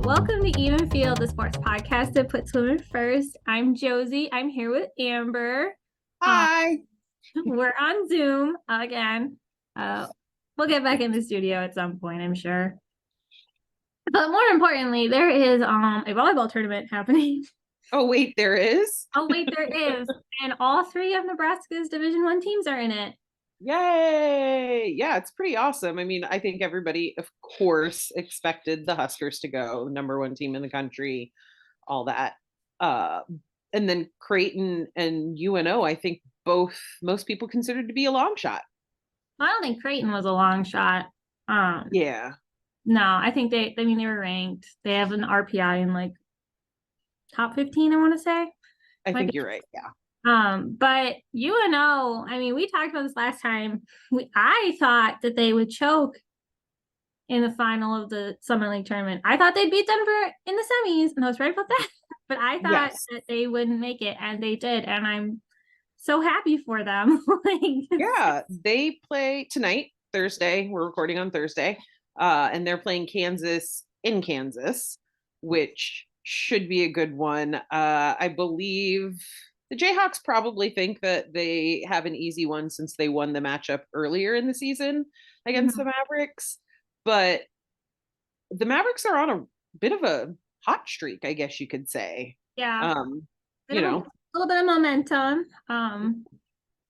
Welcome to Even Field, the sports podcast that puts women first. I'm Josie. I'm here with Ambre. Hi. We're on Zoom again. We'll get back in the studio at some point, I'm sure. But more importantly, there is a volleyball tournament happening. Oh, wait, there is? Oh, wait, there is. And all three of Nebraska's Division I teams are in it. Yay. Yeah, it's pretty awesome. I mean, I think everybody, of course, expected the Huskers to go, number one team in the country, all that. And then Creighton and UNO, I think most people considered to be a long shot. I don't think Creighton was a long shot. Yeah. No, I think they were ranked. They have an RPI in like top 15, I want to say. I think you're right. Yeah. But UNO, I mean, we talked about this last time. I thought that they would choke in the final of the Summer League tournament. I thought they'd beat Denver in the semis, and I was right about that. But I thought that they wouldn't make it, and they did, and I'm so happy for them. Yeah, they play tonight, Thursday. We're recording on Thursday, and they're playing Kansas in Kansas, which should be a good one. I believe the Jayhawks probably think that they have an easy one since they won the matchup earlier in the season against the Mavericks. But the Mavericks are on a bit of a hot streak, I guess you could say. Yeah. A little bit of momentum.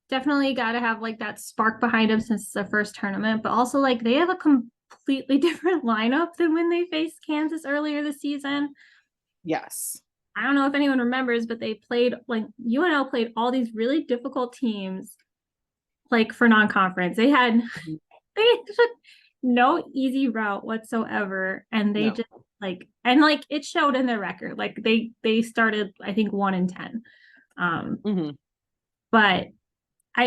Definitely got to have like that spark behind them since it's their first tournament, but also like they have a completely different lineup than when they faced Kansas earlier this season. Yes. I don't know if anyone remembers, but they played like UNO played all these really difficult teams like for non-conference. They had no easy route whatsoever. And they just like it showed in their record. Like they started, I think, 1-10. But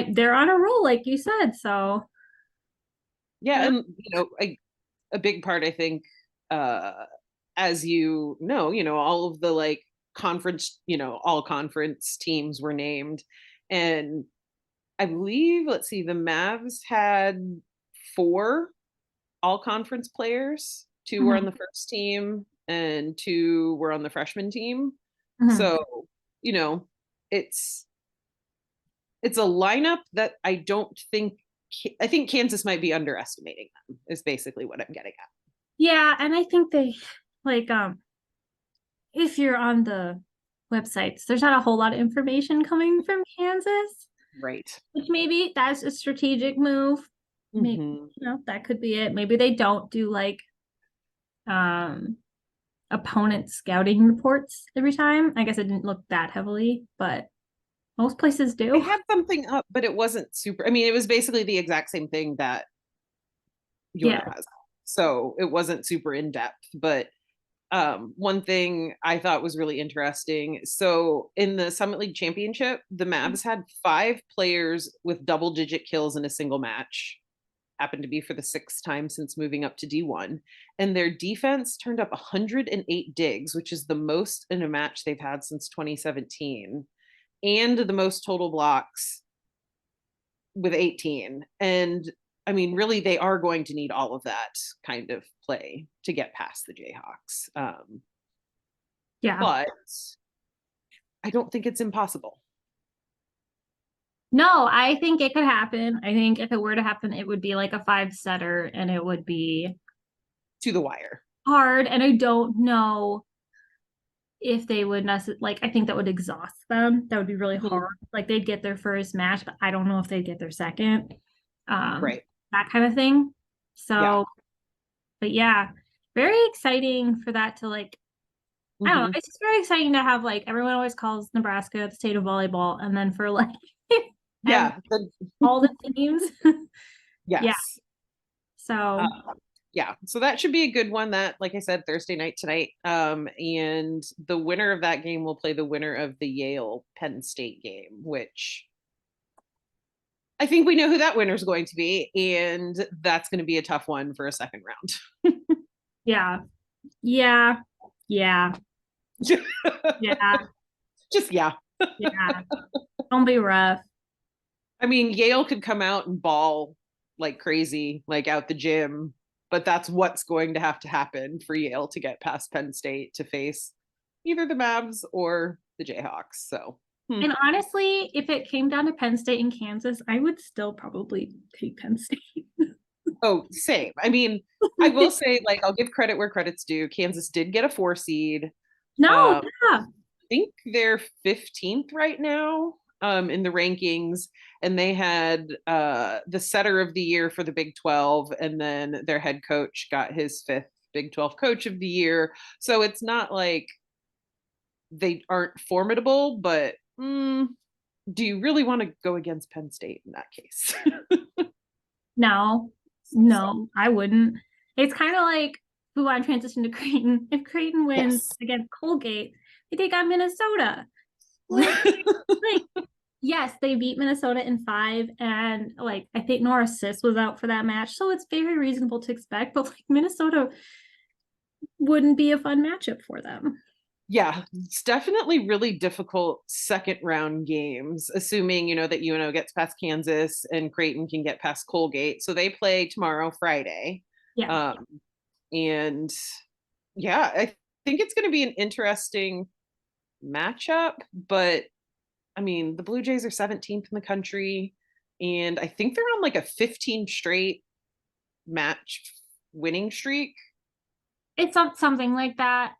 they're on a roll, like you said. So yeah, and a big part, I think, as all of the like conference, all conference teams were named. And I believe, let's see, the Mavs had 4 all conference players. 2 were on the first team and 2 were on the freshman team. So, it's a lineup that I think Kansas might be underestimating them, is basically what I'm getting at. Yeah, and I think they if you're on the websites, there's not a whole lot of information coming from Kansas. Right. Which maybe that's a strategic move. Maybe that could be it. Maybe they don't do like opponent scouting reports every time. I guess it didn't look that heavily, but most places do. They had something up, but it wasn't super. I mean, it was basically the exact same thing that UNO has. So it wasn't super in depth. But one thing I thought was really interesting. So in the Summit League Championship, the Mavs had 5 players with double-digit kills in a single match. Happened to be for the 6th time since moving up to D1. And their defense turned up 108 digs, which is the most in a match they've had since 2017. And the most total blocks with 18. And I mean, really, they are going to need all of that kind of play to get past the Jayhawks. But I don't think it's impossible. No, I think it could happen. I think if it were to happen, it would be like a 5-setter and it would be to the wire. Hard. And I don't know if they would necessarily, I think that would exhaust them. That would be really hard. Like they'd get their first match, but I don't know if they'd get their second. Right. That kind of thing. So, but yeah, very exciting for that to I don't know. It's just very exciting to have everyone always calls Nebraska the state of volleyball. And then for all the teams. Yes. Yeah. So so that should be a good one. That, like I said, Thursday night tonight. And the winner of that game will play the winner of the Yale Penn State game, which I think we know who that winner is going to be, and that's going to be a tough one for a second round. Yeah. Just yeah. Don't be rough. I mean, Yale could come out and ball like crazy, like out the gym, but that's what's going to have to happen for Yale to get past Penn State to face either the Mavs or the Jayhawks. So, and honestly, if it came down to Penn State and Kansas, I would still probably take Penn State. Oh, same. I mean, I will say, like, I'll give credit where credit's due. Kansas did get a 4 seed. No, yeah. I think they're 15th right now in the rankings, and they had the setter of the year for the Big 12, and then their head coach got his 5th Big 12 coach of the year. So it's not like they aren't formidable, but do you really want to go against Penn State in that case? No, I wouldn't. It's kind of like we want to transition to Creighton. If Creighton wins against Colgate, they take on Minnesota. Like, yes, they beat Minnesota in 5, and like I think Nora Sis was out for that match, so it's very reasonable to expect. But like Minnesota wouldn't be a fun matchup for them. Yeah, it's definitely really difficult second round games, assuming, that UNO gets past Kansas and Creighton can get past Colgate. So they play tomorrow, Friday. Yeah. And yeah, I think it's going to be an interesting matchup. But I mean, the Blue Jays are 17th in the country, and I think they're on like a 15 straight match winning streak. It's something like that.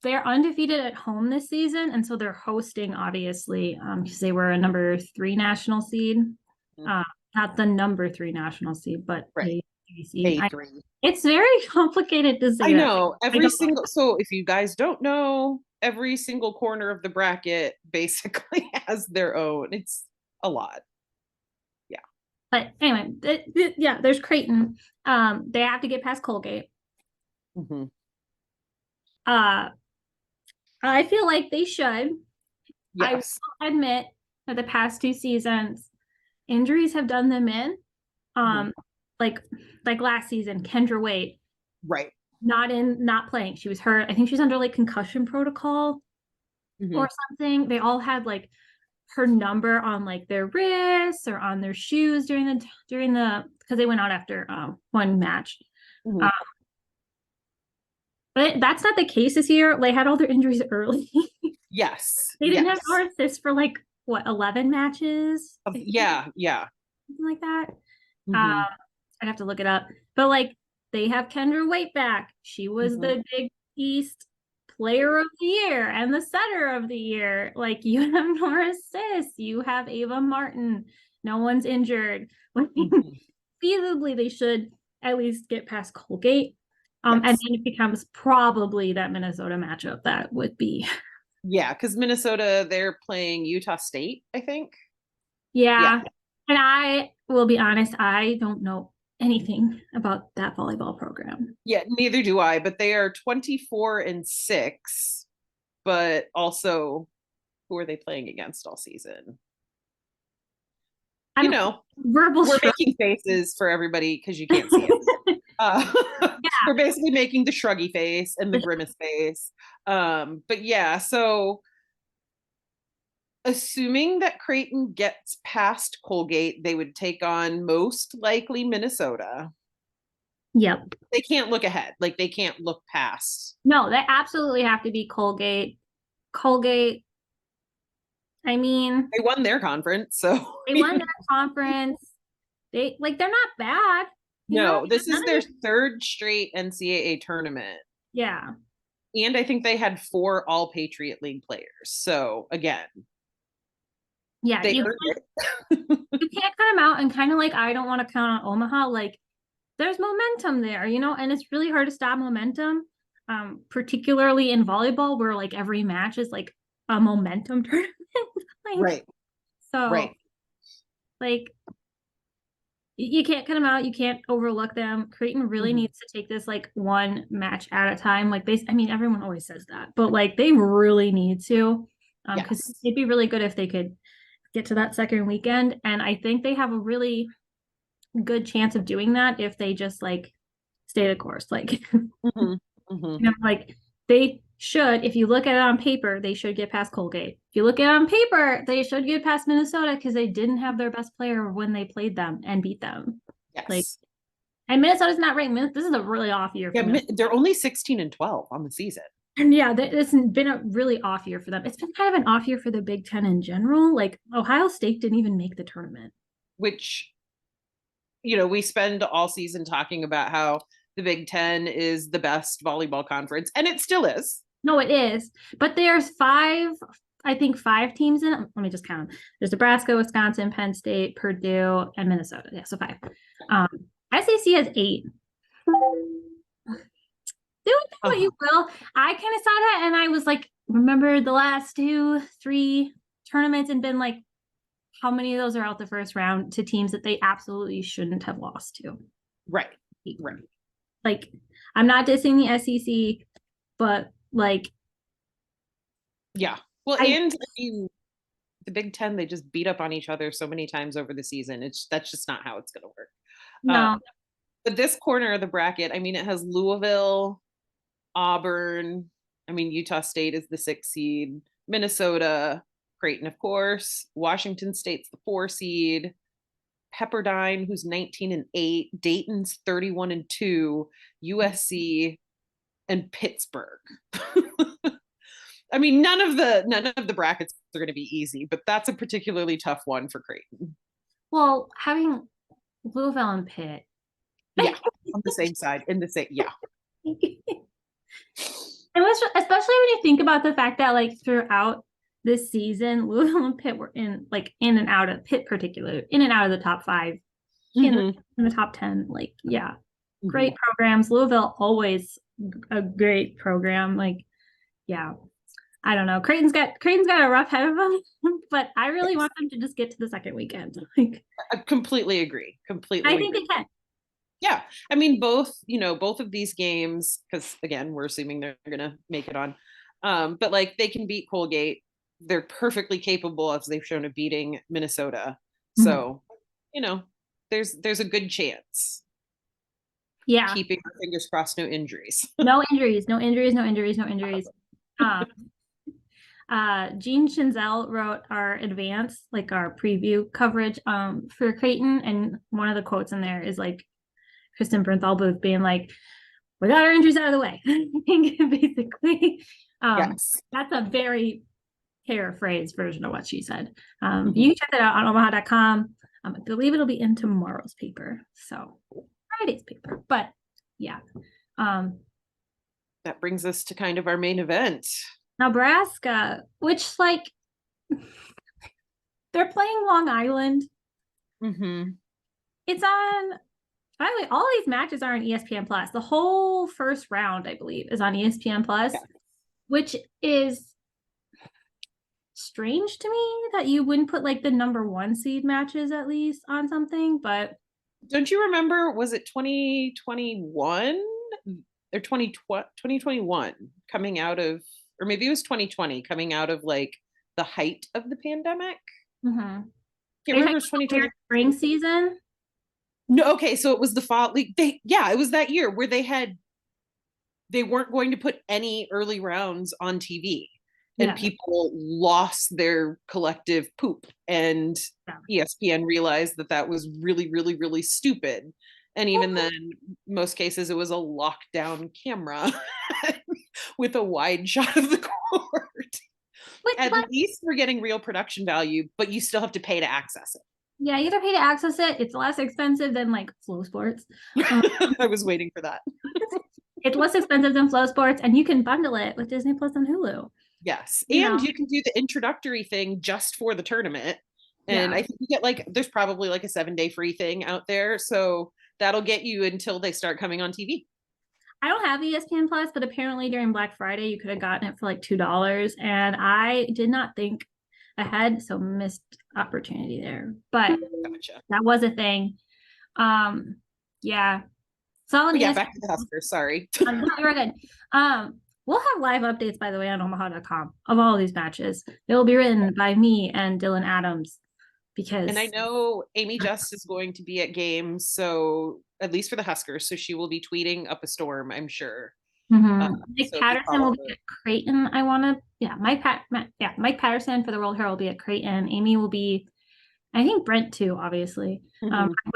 They're undefeated at home this season, and so they're hosting, obviously, because they were a number 3 national seed. Not the number 3 national seed, but right. A3. It's very complicated to say. I know. So if you guys don't know, every single corner of the bracket basically has their own. It's a lot. Yeah. But anyway, there's Creighton. They have to get past Colgate. Mm-hmm. I feel like they should. Yes. I will admit that the past 2 seasons, injuries have done them in. Like last season, Kendra Wade. Right. Not playing. She was hurt. I think she's under like concussion protocol or something. They all had like her number on like their wrists or on their shoes during the because they went out after one match. But that's not the case this year. They had all their injuries early. Yes. They didn't have Nora Sis for like 11 matches? Yeah. Something like that. I'd have to look it up. But like they have Kendra Wade back. She was the Big East player of the year and the setter of the year. Like you have Nora Sis, you have Ava Martin. No one's injured. Feasibly, they should at least get past Colgate. And then it becomes probably that Minnesota matchup that would be. Yeah, because Minnesota, they're playing Utah State, I think. Yeah. And I will be honest, I don't know anything about that volleyball program. Yeah, neither do I, but they are 24-6, but also who are they playing against all season? We're making faces for everybody because you can't see it. We're basically making the shruggy face and the grimace face. But yeah, so assuming that Creighton gets past Colgate, they would take on most likely Minnesota. Yep. They can't look ahead. Like they can't look past. No, they absolutely have to be Colgate. I mean, they won their conference, so they won their conference. They're not bad. No, this is their 3rd straight NCAA tournament. Yeah. And I think they had 4 all Patriot League players. So again. Yeah. You can't cut them out, and kind of like I don't want to count on Omaha. Like there's momentum there, and it's really hard to stop momentum. Particularly in volleyball where like every match is like a momentum tournament. Right. So like you can't cut them out. You can't overlook them. Creighton really needs to take this like one match at a time. Like everyone always says that, but like they really need to, because it'd be really good if they could get to that second weekend. And I think they have a really good chance of doing that if they just like stay the course. Like, like they should, if you look at it on paper, they should get past Colgate. If you look at it on paper, they should get past Minnesota because they didn't have their best player when they played them and beat them. Yes. Like And Minnesota's not ranked. This is a really off year for them. They're only 16-12 on the season. And yeah, it's been a really off year for them. It's been kind of an off year for the Big Ten in general. Like Ohio State didn't even make the tournament. Which, we spend all season talking about how the Big Ten is the best volleyball conference, and it still is. No, it is. But there's five teams in it. Let me just count them. There's Nebraska, Wisconsin, Penn State, Purdue, and Minnesota. Yeah, so 5. SEC has 8. Do what you will. I kind of saw that and I was like, remember the last 2-3 tournaments and been like, how many of those are out the first round to teams that they absolutely shouldn't have lost to? Right. Like, I'm not dissing the SEC, but like, yeah. Well, and I mean, the Big Ten, they just beat up on each other so many times over the season. That's just not how it's going to work. No. But this corner of the bracket, I mean, it has Louisville, Auburn. I mean, Utah State is the 6th seed, Minnesota, Creighton, of course, Washington State's the 4 seed, Pepperdine, who's 19-8, Dayton's 31-2, USC, and Pittsburgh. I mean, none of the brackets are going to be easy, but that's a particularly tough one for Creighton. Well, having Louisville and Pitt. Yeah, on the same side, yeah. And especially when you think about the fact that like throughout this season, Louisville and Pitt were in and out of Pitt particularly, in and out of the top 5, in the top 10. Like, yeah, great programs. Louisville always a great program. Like, yeah. I don't know. Creighton's got a rough head of them, but I really want them to just get to the second weekend. Like, I completely agree. I think they can. Yeah. I mean, both of these games, because again, we're assuming they're gonna make it on. But like they can beat Colgate. They're perfectly capable, as they've shown, of beating Minnesota. So, there's a good chance. Yeah. Keeping our fingers crossed, no injuries. No injuries. Jean Shinzel wrote our advance, like our preview coverage for Creighton, and one of the quotes in there is like Kristen Bernthal Booth being like, we got our injuries out of the way. Basically. Yes. That's a very paraphrased version of what she said. You can check that out on omaha.com. I believe it'll be in tomorrow's paper. So Friday's paper. But yeah. That brings us to kind of our main event. Nebraska, which like they're playing Long Island. It's on, by the way, all these matches are on ESPN Plus. The whole first round, I believe, is on ESPN Plus, which is strange to me that you wouldn't put like the number 1 seed matches at least on something. But don't you remember, was it 2021 or 2021 coming out of, or maybe it was 2020 coming out of like the height of the pandemic? Can't remember. It was 2020 spring season. No, okay, so it was the fall. It was that year where they weren't going to put any early rounds on TV, and people lost their collective poop, and ESPN realized that was really, really, really stupid. And even then, most cases, it was a lockdown camera with a wide shot of the court. At least we're getting real production value, but you still have to pay to access it. Yeah, you have to pay to access it. It's less expensive than like Flow Sports. I was waiting for that. It's less expensive than Flow Sports, and you can bundle it with Disney Plus and Hulu. Yes, and you can do the introductory thing just for the tournament. And I think you get there's probably like a 7-day free thing out there. So that'll get you until they start coming on TV. I don't have ESPN Plus, but apparently during Black Friday, you could have gotten it for like $2. And I did not think ahead, so missed opportunity there. But that was a thing. Yeah. So yeah, back to the Huskers. Sorry. You're good. We'll have live updates, by the way, on omaha.com of all of these matches. They will be written by me and Dylan Adams. And I know Amy Just is going to be at games, so at least for the Huskers, so she will be tweeting up a storm, I'm sure. Mike Patterson will be at Creighton. Mike Patterson for the World-Herald will be at Creighton. Amy will be I think Brent too, obviously.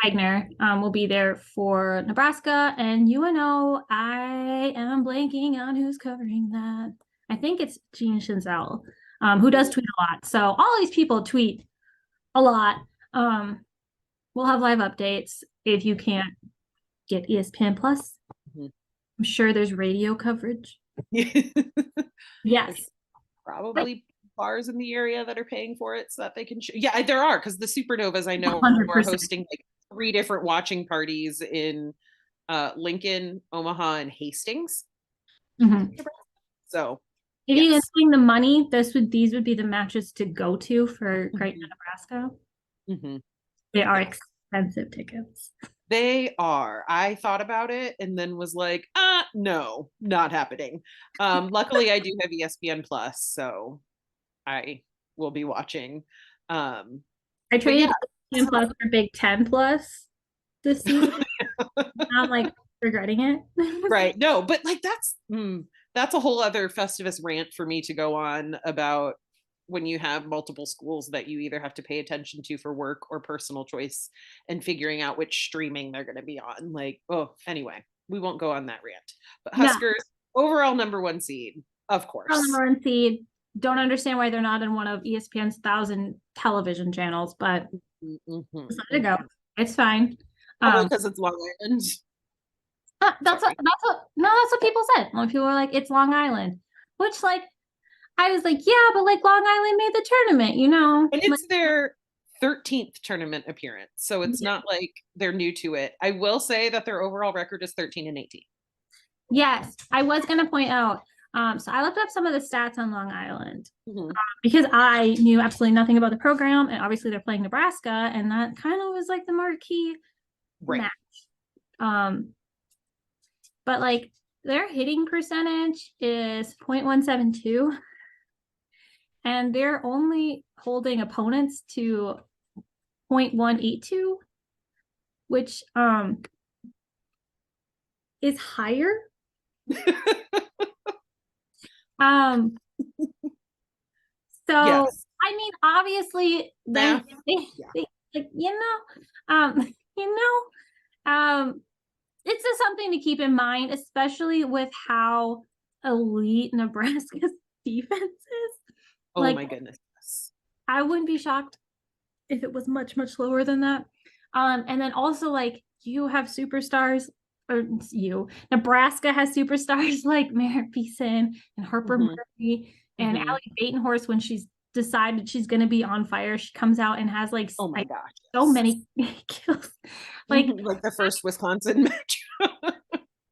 Wagner will be there for Nebraska, and UNO. I am blanking on who's covering that. I think it's Gene Shinzel, who does tweet a lot. So all these people tweet a lot. We'll have live updates if you can't get ESPN Plus. I'm sure there's radio coverage. Yes. Probably bars in the area that are paying for it so that they can yeah, there are, because the Supernovas I know 100%. are hosting like 3 different watching parties in Lincoln, Omaha, and Hastings. So if you can swing the money, these would be the matches to go to for Creighton and Nebraska. They are expensive tickets. They are. I thought about it and then was like, no, not happening. Luckily I do have ESPN Plus, so I will be watching. I traded ESPN Plus for Big Ten Plus this season. I'm like regretting it. Right. No, but like that's a whole other Festivus rant for me to go on about when you have multiple schools that you either have to pay attention to for work or personal choice and figuring out which streaming they're going to be on. Like, anyway, we won't go on that rant. But Huskers, overall #1 seed, of course. #1 seed. Don't understand why they're not in one of ESPN's 1,000 television channels, but just let it go. It's fine. Probably because it's Long Island. That's what people said. When people were like, it's Long Island, which like, I was like, yeah, but like Long Island made the tournament, And it's their 13th tournament appearance. So it's not like they're new to it. I will say that their overall record is 13-18. Yes, I was going to point out. So I looked up some of the stats on Long Island because I knew absolutely nothing about the program. And obviously they're playing Nebraska, and that kind of was like the marquee match. But like their hitting percentage is .172. And they're only holding opponents to .182, which is higher. So yes. I mean, obviously, they like it's just something to keep in mind, especially with how elite Nebraska's defense is. Oh my goodness. I wouldn't be shocked if it was much, much lower than that. And then also like you have superstars, or Nebraska has superstars like Merritt Beeson and Harper Murphy and Allie Batenhorst. When she's decided she's going to be on fire, she comes out and has like, oh my gosh, so many kills. Like the first Wisconsin match.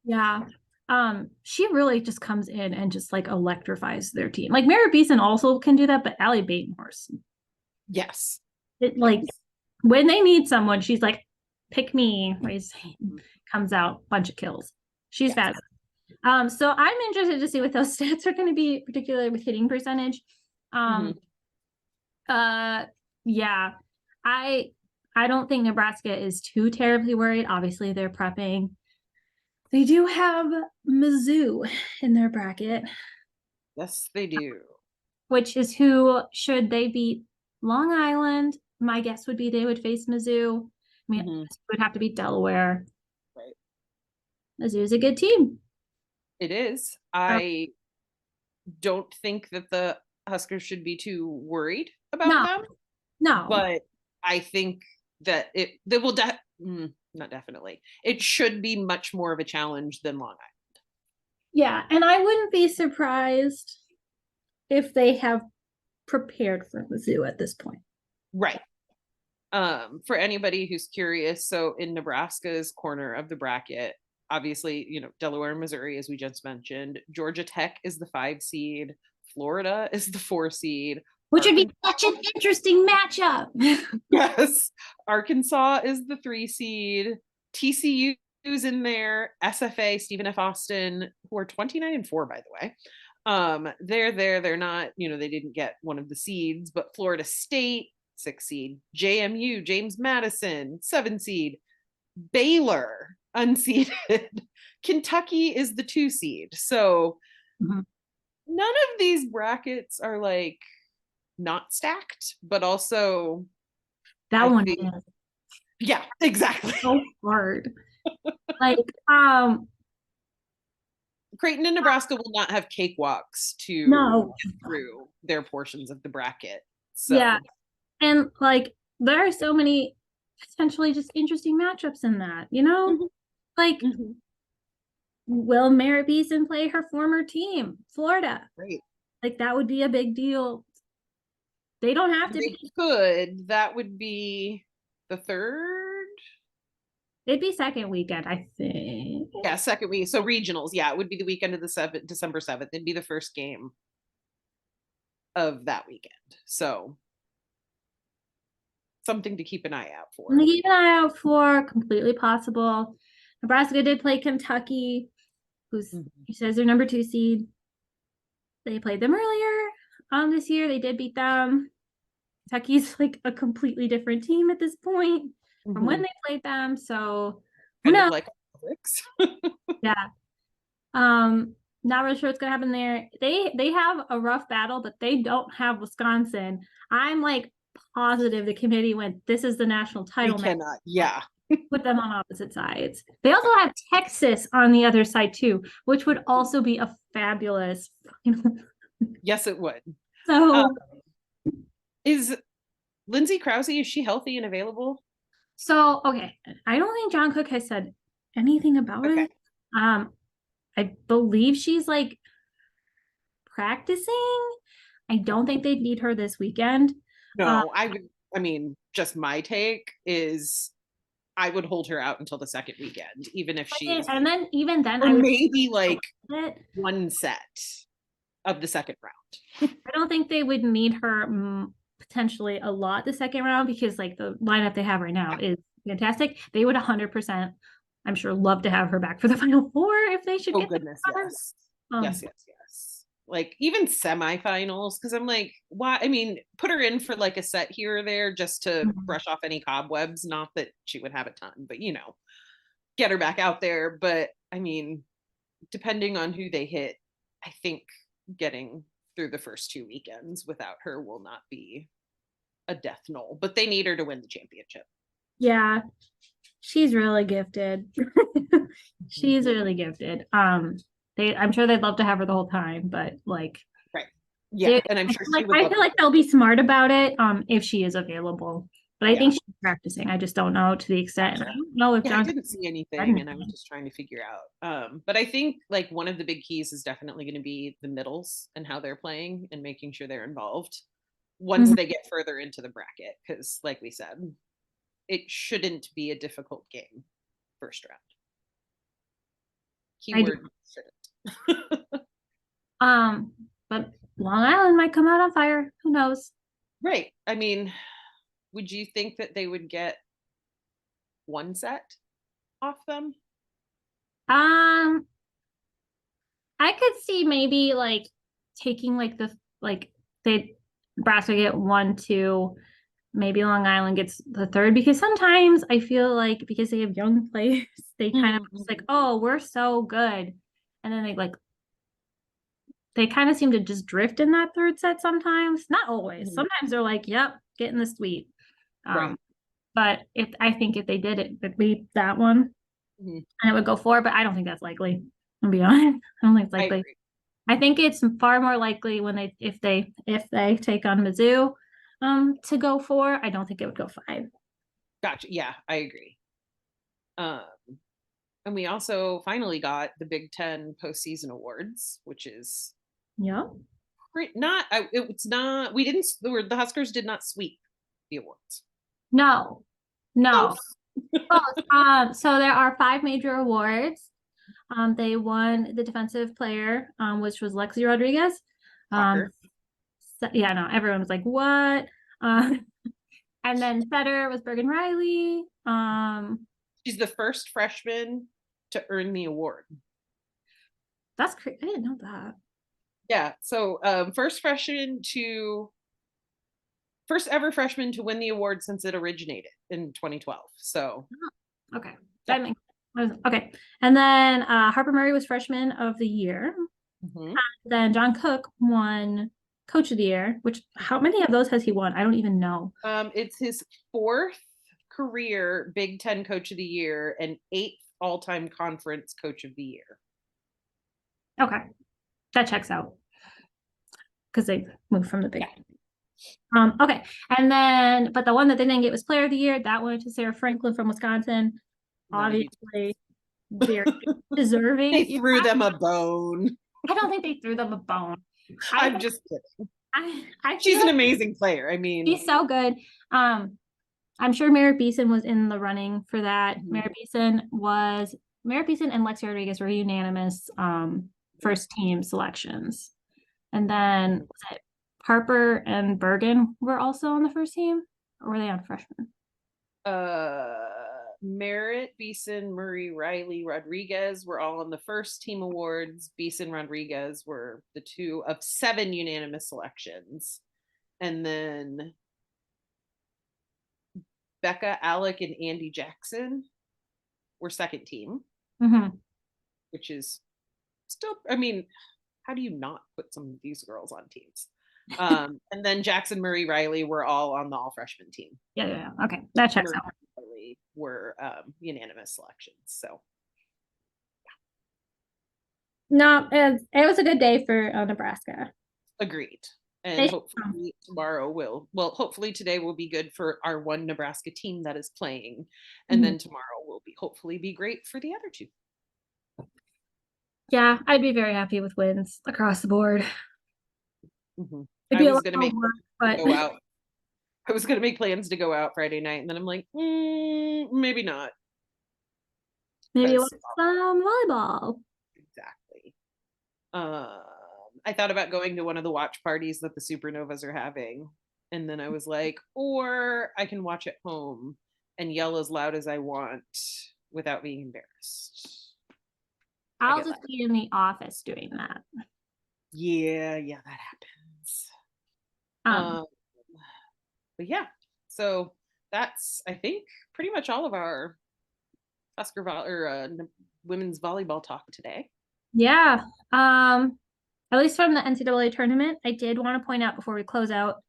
Yeah. She really just comes in and just like electrifies their team. Like Merritt Beeson also can do that, but Allie Batenhorst. Yes. Like when they need someone, she's like, pick me, comes out, bunch of kills. She's fabulous. So I'm interested to see what those stats are going to be, particularly with hitting percentage. Yeah. I don't think Nebraska is too terribly worried. Obviously, they're prepping. They do have Mizzou in their bracket. Yes, they do. Which is who, should they beat Long Island, my guess would be they would face Mizzou. I mean, it would have to beat Delaware. Right. Mizzou is a good team. It is. I don't think that the Huskers should be too worried about them. No. But I think that they will not definitely. It should be much more of a challenge than Long Island. Yeah, and I wouldn't be surprised if they have prepared for Mizzou at this point. Right. For anybody who's curious, so in Nebraska's corner of the bracket, obviously, Delaware and Missouri, as we just mentioned, Georgia Tech is the 5 seed, Florida is the 4 seed. Which would be such an interesting matchup. Yes. Arkansas is the 3 seed. TCU is in there. SFA, Stephen F. Austin, who are 29-4, by the way. They're there. They're not, they didn't get one of the seeds, but Florida State, 6 seed. JMU, James Madison, 7 seed. Baylor, unseeded. Kentucky is the 2 seed. So none of these brackets are like not stacked, but also That I one think, is yeah, exactly. so hard. Like, Creighton and Nebraska will not have cakewalks to no. get through their portions of the bracket. Yeah. So, And like there are so many potentially just interesting matchups in that, you know? mhm, Like, mhm, will Merritt Beeson play her former team, Florida? right. Like that would be a big deal. They don't have to They be, could. That would be the third. it'd be second weekend, I think. Yeah, second week. So regionals. Yeah, it would be the weekend of the 7th, December 7th. It'd be the first game of that weekend. So something to keep an eye out for. Keep an eye out for completely possible. Nebraska did play Kentucky, who's Mhm. he says they're number 2 seed. They played them earlier this year. They did beat them. Kentucky's like a completely different team at this point from when Mhm. they played them. So who Kind of knows? like Alex. Yeah. Not really sure what's gonna happen there. They have a rough battle, but they don't have Wisconsin. I'm like positive the committee went, this is the national We title match. cannot. Yeah. Put them on opposite sides. They also have Texas on the other side too, which would also be a fabulous final. Yes, it would. So Is Lindsay Krause, is she healthy and available? so okay. I don't think John Cook has said anything about Okay. it. I believe she's like practicing. I don't think they'd need her this weekend. Uh, No, I mean, just my take is I would hold her out until the second weekend, even if she's, and then even then, or I would maybe like it. one set of the second round. I don't think they would need her potentially a lot the second round because like the lineup they have right now Yeah. is fantastic. They would 100%, I'm sure, love to have her back for the Final Four if they should Oh, get goodness. there. Yes. Yes, yes, yes. Like even semifinals, because I'm like, why? I mean, put her in for like a set here or there just to brush off any cobwebs. Not that she would have a ton, but get her back out there. But I mean, depending on who they hit, I think getting through the first 2 weekends without her will not be a death knell. But they need her to win the championship. Yeah, she's really gifted. She's really gifted. I'm sure they'd love to have her the whole time, but like, Right. Yeah, and I'm sure she would I love feel like they'll be smart about it, if she is available. But I Yeah. think she's practicing. I just don't know to the extent. Gotcha. I don't know if Yeah, I John. didn't see anything and I was just trying to figure out. But I think like one of the big keys is definitely going to be the middles and how they're playing and making sure they're involved once Mhm. they get further into the bracket. Because like we said, it shouldn't be a difficult game first round. I do. Keyword shouldn't. But Long Island might come out on fire. Who knows? Right. I mean, would you think that they would get one set off them? Um, I could see maybe like taking like the like they Nebraska get 1, 2, maybe Long Island gets the third because sometimes I feel like because they have young players, they kind of just like, oh, we're so good. And then they kind of seem to just drift in that third set sometimes. Not always. Sometimes they're like, yep, get in the sweep. Right. But if they did it, it'd be that one Mhm. and it would go 4, but I don't think that's likely. I'll be honest. I don't think it's I likely. agree. I think it's far more likely when if they take on Mizzou to go 4. I don't think it would go 5. Gotcha. Yeah, I agree. Um, and we also finally got the Big Ten postseason awards, which is Yeah. not. It's not. We didn't. The Huskers did not sweep the awards. No. No. Close. So there are 5 major awards. They won the defensive player, which was Lexi Rodriguez. Shocker. Yeah, no, everyone was like, "What?" And then setter was Bergen Riley. She's the first freshman to earn the award. That's crazy. I didn't know that. Yeah. So first ever freshman to win the award since it originated in 2012. So Okay, that makes okay. And then Harper Murray was freshman of the year. Mhm. Then John Cook won Coach of the Year, which how many of those has he won? I don't even know. It's his 4th career Big Ten Coach of the Year and 8th all-time conference Coach of the Year. Okay, that checks out because they moved from the Big. Okay, and then but the one that they didn't get was Player of the Year. That went to Sarah Franklin from Wisconsin. Obviously, very deserving. They threw them a bone. I don't think they threw them a bone. I'm just kidding. She's an amazing player. I mean, she's so good. I'm sure Merritt Beeson was in the running for that. Mhm. Merritt Beeson and Lexi Rodriguez were unanimous first team selections. And then was it Harper and Bergen were also on the first team, or were they on freshmen? Merritt, Beeson, Murray, Riley, Rodriguez were all on the first team awards. Beeson, Rodriguez were the 2 of 7 unanimous selections. And then Becca, Alec, and Andy Jackson were second team, which is still, I mean, how do you not put some of these girls on teams? And then Jackson, Murray, Riley were all on the all freshman team. Yeah. Okay, that checks out. Were unanimous selections. So no, it was a good day for Nebraska. Agreed. And hopefully tomorrow hopefully today will be good for our one Nebraska team that is playing. And then tomorrow will hopefully be great for the other 2. Yeah, I'd be very happy with wins across the board. I was going to make go out. I was going to make plans to go out Friday night, and then I'm like, maybe not. Maybe watch some volleyball. Exactly. I thought about going to one of the watch parties that the Supernovas are having, and then I was like, or I can watch at home and yell as loud as I want without being embarrassed. I'll just be in the office doing that. Yeah, that happens. But yeah, so that's, I think, pretty much all of our Husker women's volleyball talk today. Yeah. At least from the NCAA tournament, I did want to point out before we close out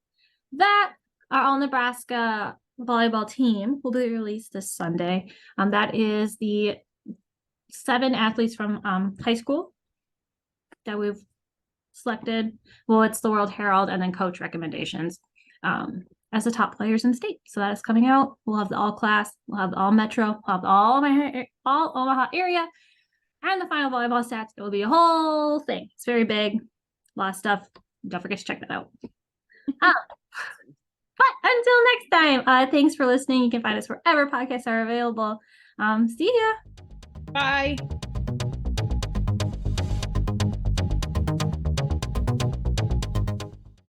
that our all Nebraska volleyball team will be released this Sunday. That is the 7 athletes from high school that we've selected. Well, it's the World-Herald and then coach recommendations as the top players in the state. So that is coming out. We'll have the all class, we'll have the all metro, we'll have the all Omaha area, and the final volleyball stats. It will be a whole thing. It's very big, a lot of stuff. Don't forget to check that out. But until next time, thanks for listening. You can find us wherever podcasts are available. See ya. Bye.